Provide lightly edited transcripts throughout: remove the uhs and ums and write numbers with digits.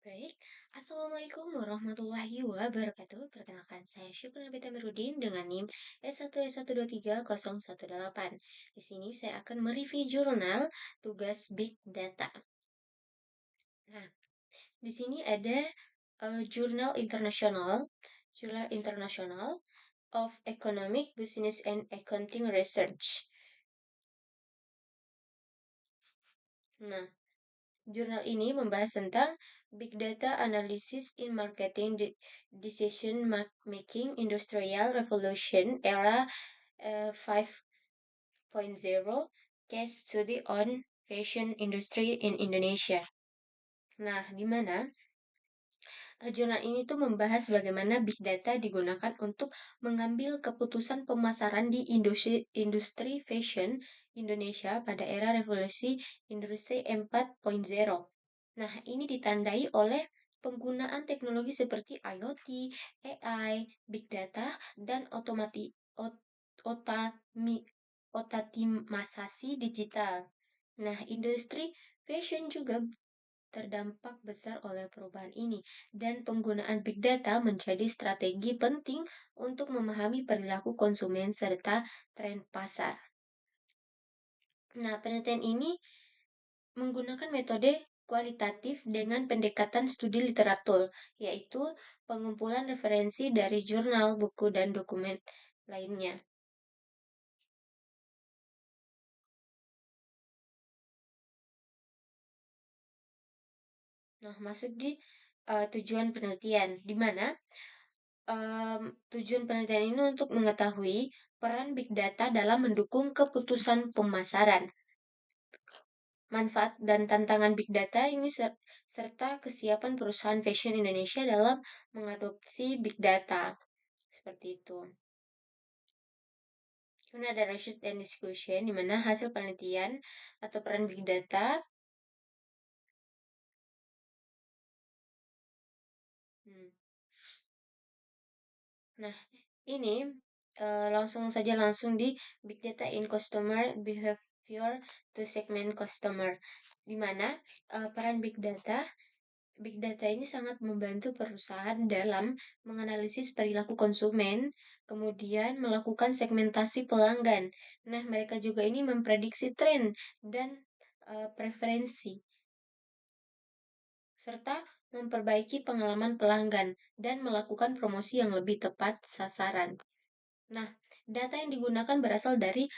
Baik, Assalamualaikum warahmatullahi wabarakatuh. Perkenalkan, saya Syukur Amiruddin dengan NIM S1S1230118. Di sini saya akan mereview jurnal tugas Big Data. Nah, di sini ada Jurnal Internasional of Economic, Business and Accounting Research. Nah, jurnal ini membahas tentang Big Data Analysis in Marketing Decision Making Industrial Revolution Era 5.0 Case Study on Fashion Industry in Indonesia. Nah, di mana jurnal ini tuh membahas bagaimana Big Data digunakan untuk mengambil keputusan pemasaran di industri fashion Indonesia pada era revolusi industri 4.0. Nah, ini ditandai oleh penggunaan teknologi seperti IoT, AI, Big Data, dan otomatisasi digital. Nah, industri fashion juga terdampak besar oleh perubahan ini, dan penggunaan Big Data menjadi strategi penting untuk memahami perilaku konsumen serta tren pasar. Nah, penelitian ini menggunakan metode kualitatif dengan pendekatan studi literatur, yaitu pengumpulan referensi dari jurnal, buku, dan dokumen lainnya. Nah, masuk di tujuan penelitian, di mana tujuan penelitian ini untuk mengetahui peran Big Data dalam mendukung keputusan pemasaran, manfaat dan tantangan Big Data ini serta kesiapan perusahaan fashion Indonesia dalam mengadopsi Big Data. Seperti itu. Kemudian ada research and discussion, di mana hasil penelitian atau peran Big Data. Nah, ini langsung di Big Data in Customer Behavior to Segment Customer, di mana peran Big Data ini sangat membantu perusahaan dalam menganalisis perilaku konsumen, kemudian melakukan segmentasi pelanggan. Nah, mereka juga ini memprediksi tren dan preferensi, serta memperbaiki pengalaman pelanggan dan melakukan promosi yang lebih tepat sasaran. Nah, data yang digunakan berasal dari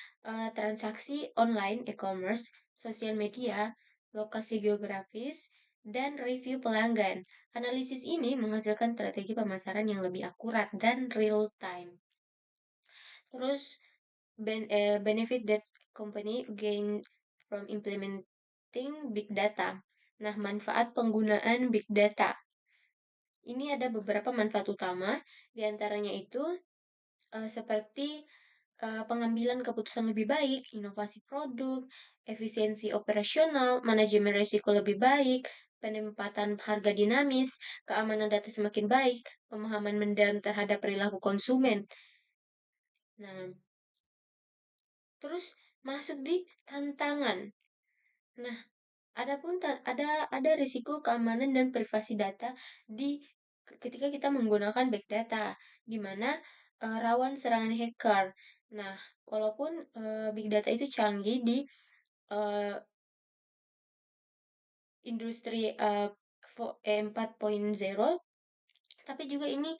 transaksi online e-commerce, sosial media, lokasi geografis, dan review pelanggan. Analisis ini menghasilkan strategi pemasaran yang lebih akurat dan real time. Terus, benefit that company gain from implementing big data. Nah, manfaat penggunaan big data. Ini ada beberapa manfaat utama, diantaranya itu seperti pengambilan keputusan lebih baik, inovasi produk, efisiensi operasional, manajemen risiko lebih baik, penempatan harga dinamis, keamanan data semakin baik, pemahaman mendalam terhadap perilaku konsumen. Nah, terus masuk di tantangan. Nah, ada risiko keamanan dan privasi data ketika kita menggunakan big data, di mana rawan serangan hacker. Nah, walaupun big data itu canggih di uh, industri 4.0, tapi juga ini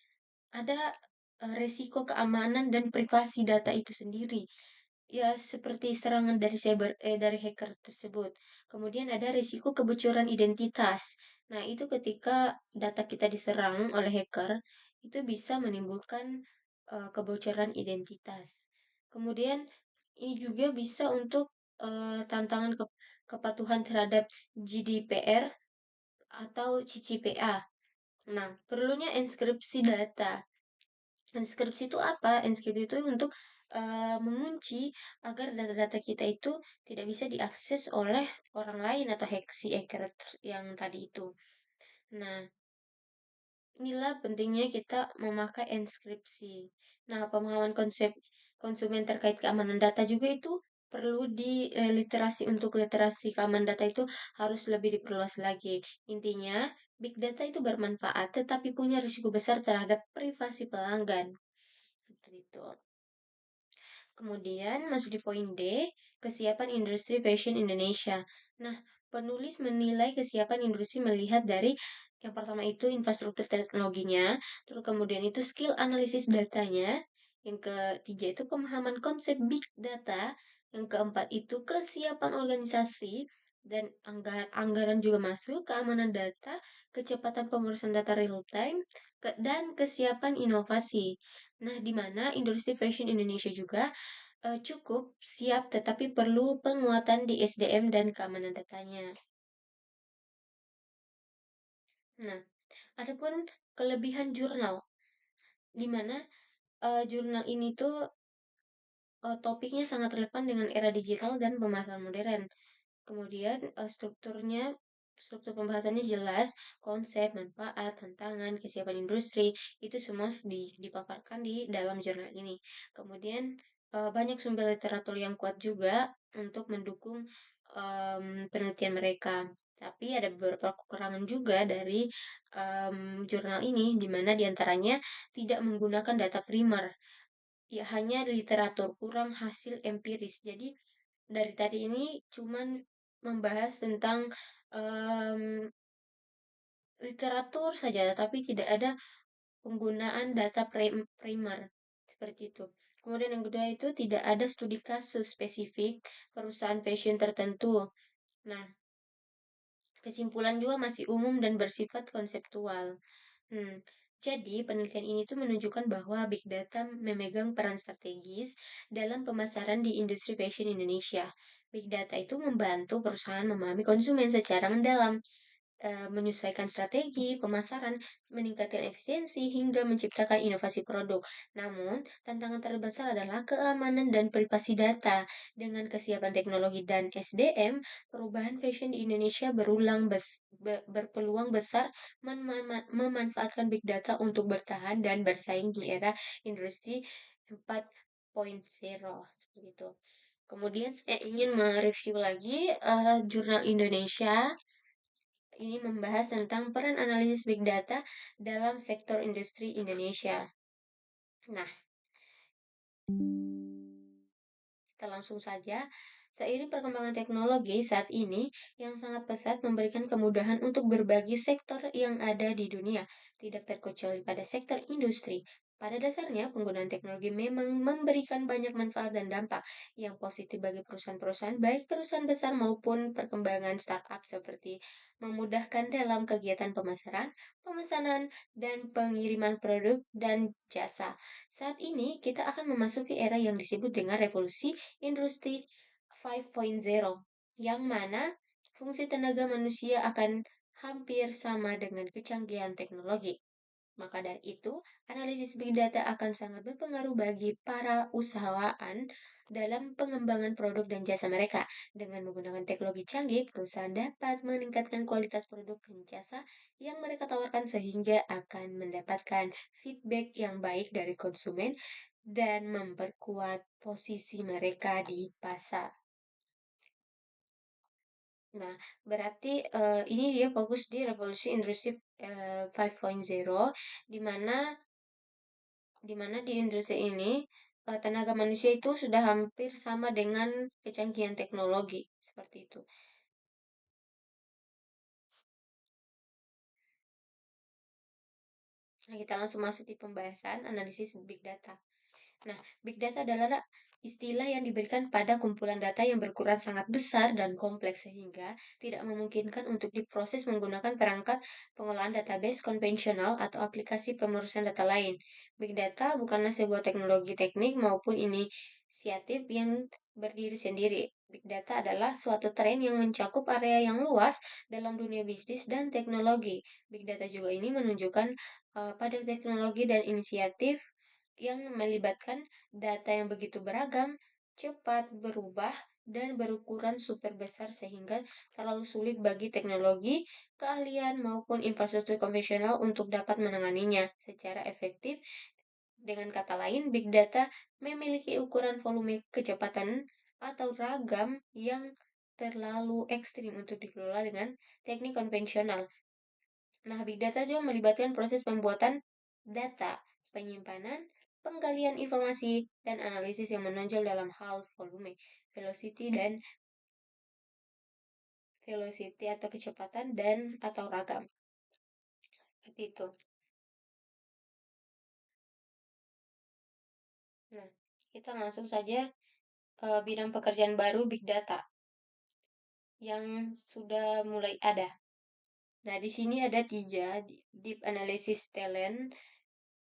ada resiko keamanan dan privasi data itu sendiri. Ya, seperti serangan dari hacker tersebut. Kemudian ada risiko kebocoran identitas. Nah, itu ketika data kita diserang oleh hacker, itu bisa menimbulkan kebocoran identitas. Kemudian ini juga bisa untuk tantangan kepatuhan terhadap GDPR atau CCPA. Nah, perlunya inskripsi data. Inskripsi itu apa? Inskripsi itu untuk mengunci agar data-data kita itu tidak bisa diakses oleh orang lain atau hacker yang tadi itu. Nah, inilah pentingnya kita memakai inskripsi. Nah, pemahaman konsep konsumen terkait keamanan data juga itu perlu literasi keamanan data itu harus lebih diperluas lagi. Intinya, Big data itu bermanfaat, tetapi punya risiko besar terhadap privasi pelanggan. Seperti itu. Kemudian masuk di poin D, kesiapan industri fashion Indonesia. Nah, penulis menilai kesiapan industri melihat dari yang pertama itu infrastruktur teknologinya, terus kemudian itu skill analisis datanya, yang ketiga itu pemahaman konsep big data, yang keempat itu kesiapan organisasi dan anggaran juga masuk, keamanan data, kecepatan pemrosesan data real time, dan kesiapan inovasi. Nah, di mana industri fashion Indonesia juga cukup siap tetapi perlu penguatan di SDM dan keamanan datanya. Nah, adapun kelebihan jurnal, di mana jurnal ini tuh topiknya sangat relevan dengan era digital dan pemasaran modern. Kemudian struktur pembahasannya jelas, konsep, manfaat, tantangan, kesiapan industri, itu semua dipaparkan di dalam jurnal ini. Kemudian banyak sumber literatur yang kuat juga untuk mendukung penelitian mereka. Tapi ada beberapa kekurangan juga dari jurnal ini, di mana diantaranya tidak menggunakan data primer, ya hanya literatur, kurang hasil empiris. Jadi dari tadi ini cuman membahas tentang em, literatur saja, tapi tidak ada penggunaan data primer seperti itu. Kemudian yang kedua itu tidak ada studi kasus spesifik perusahaan fashion tertentu. Nah, kesimpulan juga masih umum dan bersifat konseptual. Hmm, jadi penelitian ini tuh menunjukkan bahwa big data memegang peran strategis dalam pemasaran di industri fashion Indonesia. Big data itu membantu perusahaan memahami konsumen secara mendalam, menyesuaikan strategi pemasaran, meningkatkan efisiensi, hingga menciptakan inovasi produk. Namun, tantangan terbesar adalah keamanan dan privasi data. Dengan kesiapan teknologi dan SDM, perubahan fashion di Indonesia berpeluang besar memanfaatkan big data untuk bertahan dan bersaing di era industri 4.0. Seperti itu. Kemudian saya ingin mereview lagi jurnal Indonesia ini membahas tentang peran analisis big data dalam sektor industri Indonesia. Nah, kita langsung saja. Seiring perkembangan teknologi saat ini yang sangat pesat memberikan kemudahan untuk berbagi sektor yang ada di dunia, tidak terkecuali pada sektor industri. Pada dasarnya, penggunaan teknologi memang memberikan banyak manfaat dan dampak yang positif bagi perusahaan-perusahaan, baik perusahaan besar maupun perkembangan startup seperti memudahkan dalam kegiatan pemasaran, pemesanan, dan pengiriman produk dan jasa. Saat ini, kita akan memasuki era yang disebut dengan revolusi industri 5.0, yang mana fungsi tenaga manusia akan hampir sama dengan kecanggihan teknologi. Maka dari itu, analisis big data akan sangat berpengaruh bagi para usahawan dalam pengembangan produk dan jasa mereka. Dengan menggunakan teknologi canggih, perusahaan dapat meningkatkan kualitas produk dan jasa yang mereka tawarkan sehingga akan mendapatkan feedback yang baik dari konsumen dan memperkuat posisi mereka di pasar. Nah, berarti ini dia fokus di revolusi industri 5.0, di mana di industri ini tenaga manusia itu sudah hampir sama dengan kecanggihan teknologi seperti itu. Nah, kita langsung masuk di pembahasan analisis big data. Nah, big data adalah istilah yang diberikan pada kumpulan data yang berukuran sangat besar dan kompleks sehingga tidak memungkinkan untuk diproses menggunakan perangkat pengolahan database konvensional atau aplikasi pemerusan data lain. Big data bukanlah sebuah teknologi teknik maupun inisiatif yang berdiri sendiri. Big data adalah suatu tren yang mencakup area yang luas dalam dunia bisnis dan teknologi. Big data juga ini menunjukkan pada teknologi dan inisiatif yang melibatkan data yang begitu beragam, cepat berubah, dan berukuran super besar sehingga terlalu sulit bagi teknologi, keahlian, maupun infrastruktur konvensional untuk dapat menanganinya secara efektif. Dengan kata lain, big data memiliki ukuran volume kecepatan atau ragam yang terlalu ekstrim untuk dikelola dengan teknik konvensional. Nah, big data juga melibatkan proses pembuatan data, penyimpanan, penggalian informasi, dan analisis yang menonjol dalam hal volume, velocity, dan velocity atau kecepatan dan atau ragam. Seperti itu. Nah, kita langsung saja bidang pekerjaan baru big data yang sudah mulai ada. Nah, di sini ada tiga, Deep Analysis Talent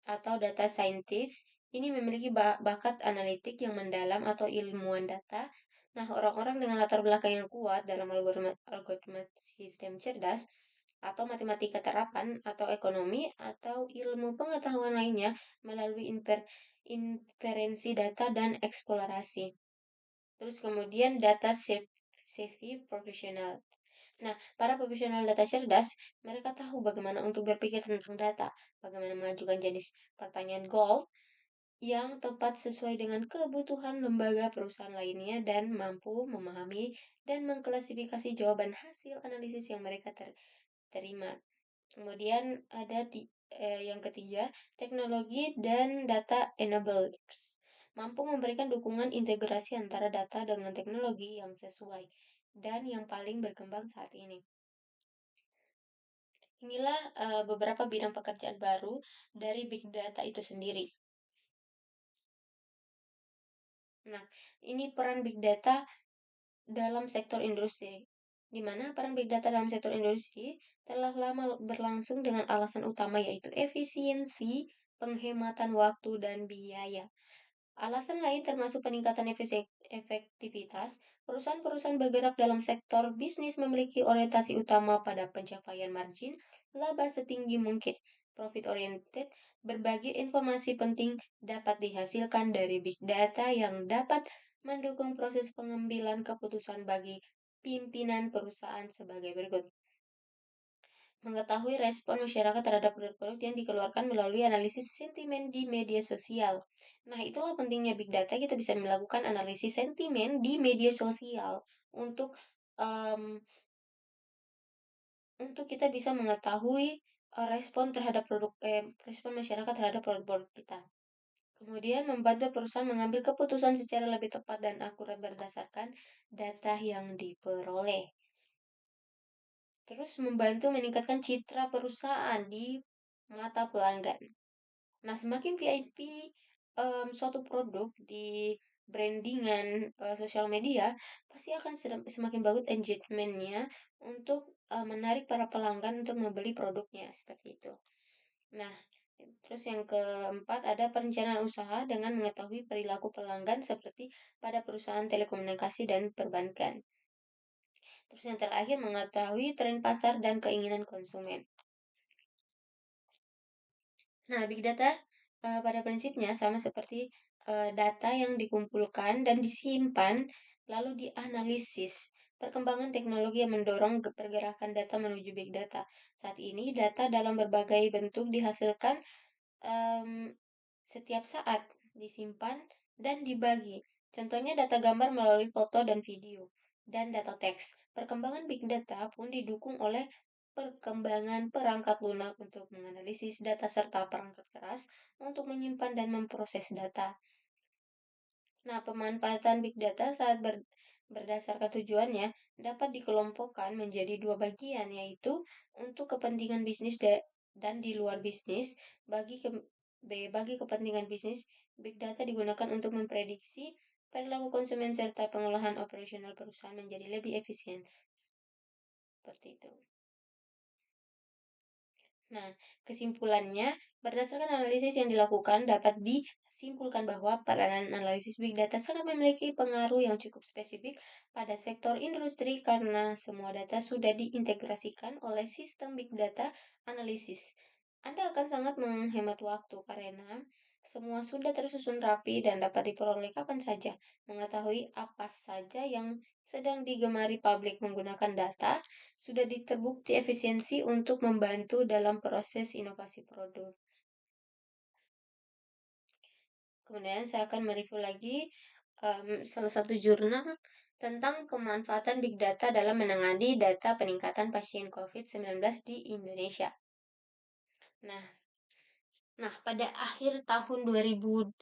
atau Data Scientist. Ini memiliki bakat analitik yang mendalam atau ilmuwan data. Nah, orang-orang dengan latar belakang yang kuat dalam algoritma sistem cerdas atau matematika terapan atau ekonomi atau ilmu pengetahuan lainnya melalui inferensi data dan eksplorasi. Terus kemudian data savvy profesional. Nah, para profesional data cerdas, mereka tahu bagaimana untuk berpikir tentang data, bagaimana mengajukan jenis pertanyaan goal yang tepat sesuai dengan kebutuhan lembaga perusahaan lainnya dan mampu memahami dan mengklasifikasi jawaban hasil analisis yang mereka terima. Kemudian ada yang ketiga, teknologi dan data enablers. Mampu memberikan dukungan integrasi antara data dengan teknologi yang sesuai dan yang paling berkembang saat ini. Inilah beberapa bidang pekerjaan baru dari big data itu sendiri. Nah, ini peran big data dalam sektor industri, di mana peran big data dalam sektor industri telah lama berlangsung dengan alasan utama yaitu efisiensi, penghematan waktu, dan biaya. Alasan lain termasuk peningkatan efektivitas. Perusahaan-perusahaan bergerak dalam sektor bisnis memiliki orientasi utama pada pencapaian margin laba setinggi mungkin. Profit oriented, berbagai informasi penting dapat dihasilkan dari big data yang dapat mendukung proses pengambilan keputusan bagi pimpinan perusahaan sebagai berikut. Mengetahui respon masyarakat terhadap produk-produk yang dikeluarkan melalui analisis sentimen di media sosial. Nah, itulah pentingnya big data. Kita bisa melakukan analisis sentimen di media sosial untuk um, kita bisa mengetahui respon masyarakat terhadap produk-produk kita. Kemudian membantu perusahaan mengambil keputusan secara lebih tepat dan akurat berdasarkan data yang diperoleh. Terus membantu meningkatkan citra perusahaan di mata pelanggan. Nah, semakin VIP suatu produk di brandingan sosial media, pasti akan semakin bagus engagementnya untuk menarik para pelanggan untuk membeli produknya, seperti itu. Nah, terus yang keempat ada perencanaan usaha dengan mengetahui perilaku pelanggan seperti pada perusahaan telekomunikasi dan perbankan. Terus yang terakhir mengetahui tren pasar dan keinginan konsumen. Nah, big data pada prinsipnya sama seperti data yang dikumpulkan dan disimpan lalu dianalisis. Perkembangan teknologi yang mendorong pergerakan data menuju big data. Saat ini data dalam berbagai bentuk dihasilkan um, setiap saat, disimpan dan dibagi. Contohnya data gambar melalui foto dan video, dan data teks. Perkembangan big data pun didukung oleh perkembangan perangkat lunak untuk menganalisis data serta perangkat keras untuk menyimpan dan memproses data. Nah, pemanfaatan big data saat berdasarkan tujuannya dapat dikelompokkan menjadi dua bagian, yaitu untuk kepentingan bisnis dan di luar bisnis. Bagi kepentingan bisnis, big data digunakan untuk memprediksi perilaku konsumen serta pengolahan operasional perusahaan menjadi lebih efisien. Seperti itu. Nah, kesimpulannya, berdasarkan analisis yang dilakukan, dapat disimpulkan bahwa peranan analisis big data sangat memiliki pengaruh yang cukup spesifik pada sektor industri karena semua data sudah diintegrasikan oleh sistem big data analisis. Anda akan sangat menghemat waktu karena semua sudah tersusun rapi dan dapat diperoleh kapan saja. Mengetahui apa saja yang sedang digemari publik menggunakan data sudah terbukti efisiensi untuk membantu dalam proses inovasi produk. Kemudian saya akan mereview lagi salah satu jurnal tentang pemanfaatan big data dalam menangani data peningkatan pasien COVID-19 di Indonesia. Nah, pada akhir tahun 2019,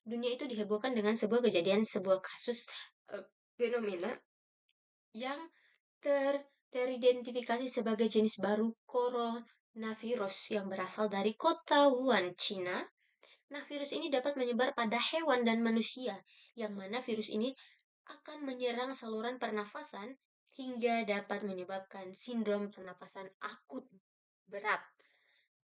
dunia itu dihebohkan dengan sebuah kasus fenomena yang teridentifikasi sebagai jenis baru coronavirus yang berasal dari kota Wuhan, Cina. Nah, virus ini dapat menyebar pada hewan dan manusia, yang mana virus ini akan menyerang saluran pernafasan hingga dapat menyebabkan sindrom pernapasan akut berat.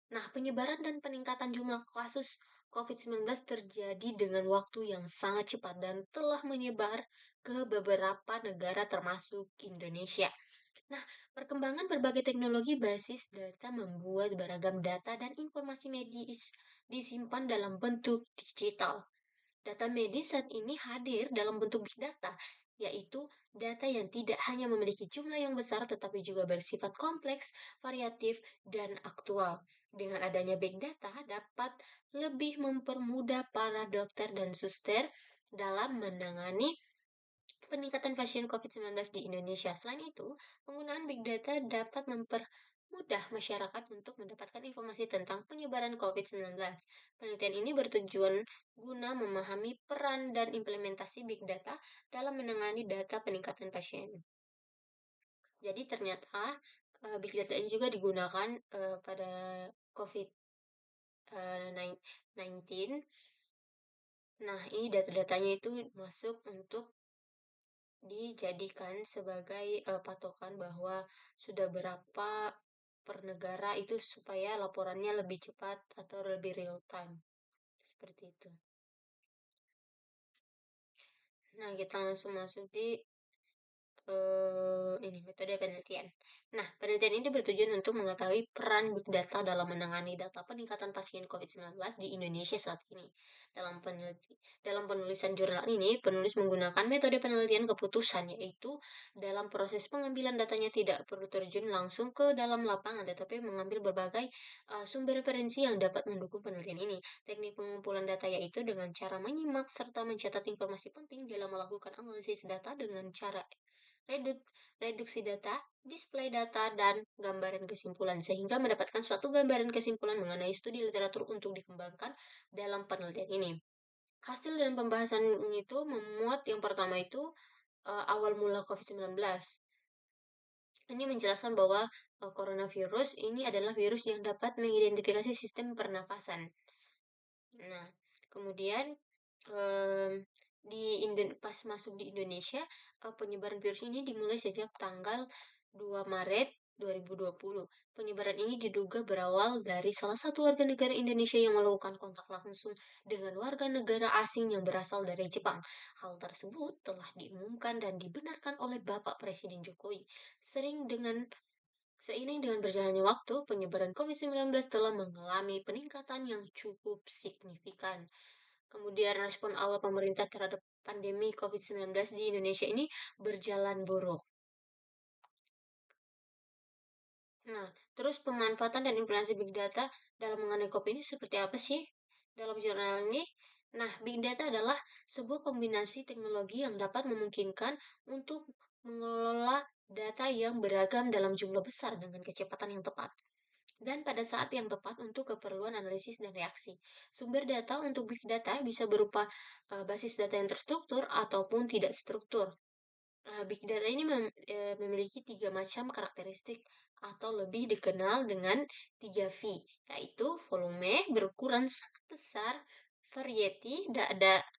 Nah, penyebaran dan peningkatan jumlah kasus COVID-19 terjadi dengan waktu yang sangat cepat dan telah menyebar ke beberapa negara termasuk Indonesia. Nah, perkembangan berbagai teknologi basis data membuat beragam data dan informasi medis disimpan dalam bentuk digital. Data medis saat ini hadir dalam bentuk big data, yaitu data yang tidak hanya memiliki jumlah yang besar tetapi juga bersifat kompleks, variatif, dan aktual. Dengan adanya big data dapat lebih mempermudah para dokter dan suster dalam menangani peningkatan pasien COVID-19 di Indonesia. Selain itu, penggunaan big data dapat mempermudah masyarakat untuk mendapatkan informasi tentang penyebaran COVID-19. Penelitian ini bertujuan guna memahami peran dan implementasi big data dalam menangani data peningkatan pasien. Jadi ternyata big data ini juga digunakan pada COVID-19. Nah, ini data-datanya itu masuk untuk dijadikan sebagai patokan bahwa sudah berapa per negara itu supaya laporannya lebih cepat atau lebih real time. Seperti itu. Nah, kita langsung masuk di ini metode penelitian. Nah, penelitian ini bertujuan untuk mengetahui peran big data dalam menangani data peningkatan pasien COVID-19 di Indonesia saat ini. Dalam penulisan jurnal ini, penulis menggunakan metode penelitian keputusan, yaitu dalam proses pengambilan datanya tidak perlu terjun langsung ke dalam lapangan, tetapi mengambil berbagai sumber referensi yang dapat mendukung penelitian ini. Teknik pengumpulan data yaitu dengan cara menyimak serta mencatat informasi penting dalam melakukan analisis data dengan cara reduksi data, display data, dan gambaran kesimpulan, sehingga mendapatkan suatu gambaran kesimpulan mengenai studi literatur untuk dikembangkan dalam penelitian ini. Hasil dan pembahasan itu memuat yang pertama itu awal mula COVID-19. Ini menjelaskan bahwa coronavirus ini adalah virus yang dapat mengidentifikasi sistem pernafasan. Nah, kemudian em, pas masuk di Indonesia, penyebaran virus ini dimulai sejak tanggal 2 Maret 2020. Penyebaran ini diduga berawal dari salah satu warga negara Indonesia yang melakukan kontak langsung dengan warga negara asing yang berasal dari Jepang. Hal tersebut telah diumumkan dan dibenarkan oleh Bapak Presiden Jokowi. Seiring dengan berjalannya waktu, penyebaran COVID-19 telah mengalami peningkatan yang cukup signifikan. Kemudian respon awal pemerintah terhadap pandemi COVID-19 di Indonesia ini berjalan buruk. Nah, terus pemanfaatan dan implementasi big data dalam mengenai COVID ini seperti apa sih? Dalam jurnal ini, nah, big data adalah sebuah kombinasi teknologi yang dapat memungkinkan untuk mengelola data yang beragam dalam jumlah besar dengan kecepatan yang tepat dan pada saat yang tepat untuk keperluan analisis dan reaksi. Sumber data untuk big data bisa berupa basis data yang terstruktur ataupun tidak struktur. Big data ini memiliki tiga macam karakteristik atau lebih dikenal dengan 3V, yaitu volume berukuran sangat besar, variety,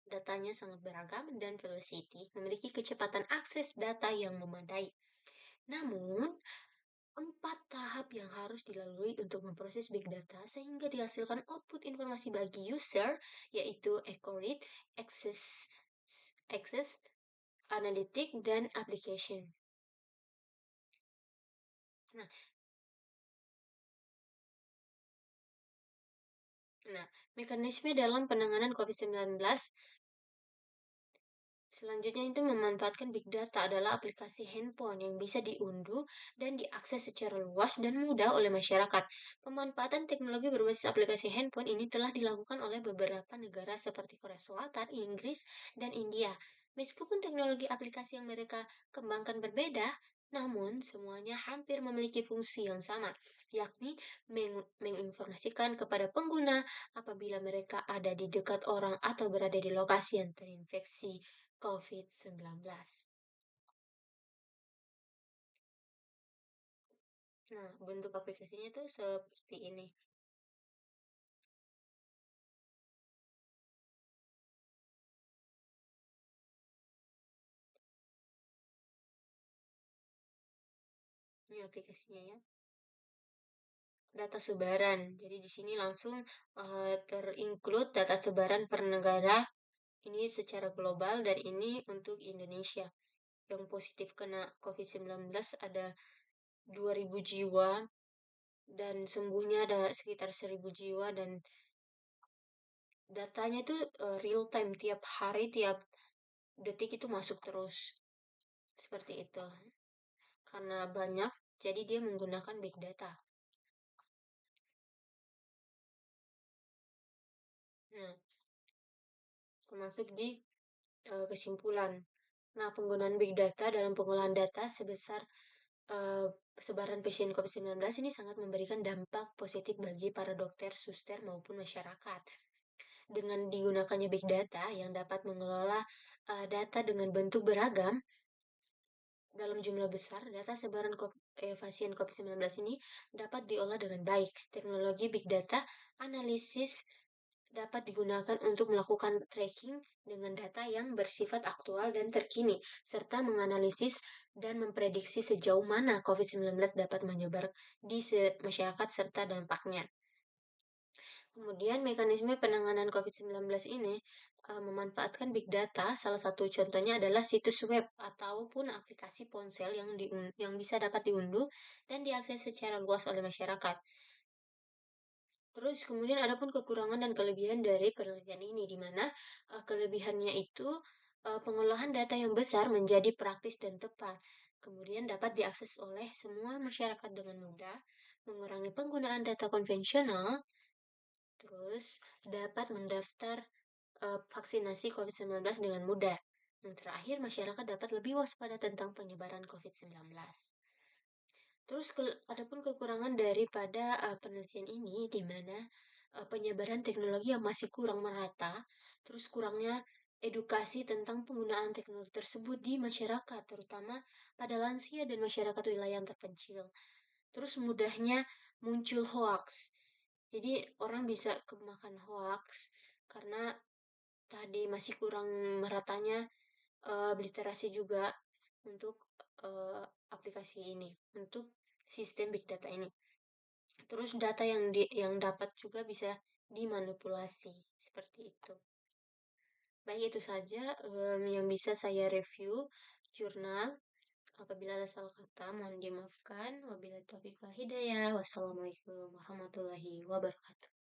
datanya sangat beragam, dan velocity, memiliki kecepatan akses data yang memadai. Namun, 4 tahap yang harus dilalui untuk memproses big data sehingga dihasilkan output informasi bagi user, yaitu accurate, access, analytic, dan application. Nah, mekanisme dalam penanganan COVID-19 selanjutnya itu memanfaatkan big data adalah aplikasi handphone yang bisa diunduh dan diakses secara luas dan mudah oleh masyarakat. Pemanfaatan teknologi berbasis aplikasi handphone ini telah dilakukan oleh beberapa negara seperti Korea Selatan, Inggris, dan India. Meskipun teknologi aplikasi yang mereka kembangkan berbeda, Namun, semuanya hampir memiliki fungsi yang sama, yakni menginformasikan kepada pengguna apabila mereka ada di dekat orang atau berada di lokasi yang terinfeksi COVID-19. Nah, bentuk aplikasinya tuh seperti ini. Ini aplikasinya ya. Data sebaran. Jadi di sini langsung terinclude data sebaran per negara ini secara global dan ini untuk Indonesia. Yang positif kena COVID-19 ada 2.000 jiwa dan sembuhnya ada sekitar 1.000 jiwa dan datanya itu real time tiap hari, tiap detik itu masuk terus. Seperti itu. Karena banyak, jadi dia menggunakan big data. Nah, termasuk di kesimpulan. Nah, penggunaan big data dalam pengolahan data sebesar eh, sebaran pasien COVID-19 ini sangat memberikan dampak positif bagi para dokter, suster, maupun masyarakat. Dengan digunakannya big data yang dapat mengelola data dengan bentuk beragam dalam jumlah besar, data sebaran pasien COVID-19 ini dapat diolah dengan baik. Teknologi big data analisis dapat digunakan untuk melakukan tracking dengan data yang bersifat aktual dan terkini, serta menganalisis dan memprediksi sejauh mana COVID-19 dapat menyebar di masyarakat serta dampaknya. Kemudian mekanisme penanganan COVID-19 ini memanfaatkan big data. Salah satu contohnya adalah situs web ataupun aplikasi ponsel yang bisa dapat diunduh dan diakses secara luas oleh masyarakat. Terus kemudian ada pun kekurangan dan kelebihan dari penelitian ini, di mana kelebihannya itu pengolahan data yang besar menjadi praktis dan tepat. Kemudian dapat diakses oleh semua masyarakat dengan mudah, mengurangi penggunaan data konvensional, terus dapat mendaftar vaksinasi COVID-19 dengan mudah. Yang terakhir, masyarakat dapat lebih waspada tentang penyebaran COVID-19. Terus adapun kekurangan daripada penelitian ini di mana penyebaran teknologi yang masih kurang merata, terus kurangnya edukasi tentang penggunaan teknologi tersebut di masyarakat, terutama pada lansia dan masyarakat wilayah yang terpencil. Terus mudahnya muncul hoax. Jadi orang bisa kemakan hoax karena tadi masih kurang meratanya literasi juga untuk uh, aplikasi ini, untuk sistem big data ini. Terus data yang dapat juga bisa dimanipulasi seperti itu. Baik itu saja yang bisa saya review jurnal. Apabila ada salah kata, mohon dimaafkan. Wabillahi taufiq wal hidayah. Wassalamualaikum warahmatullahi wabarakatuh.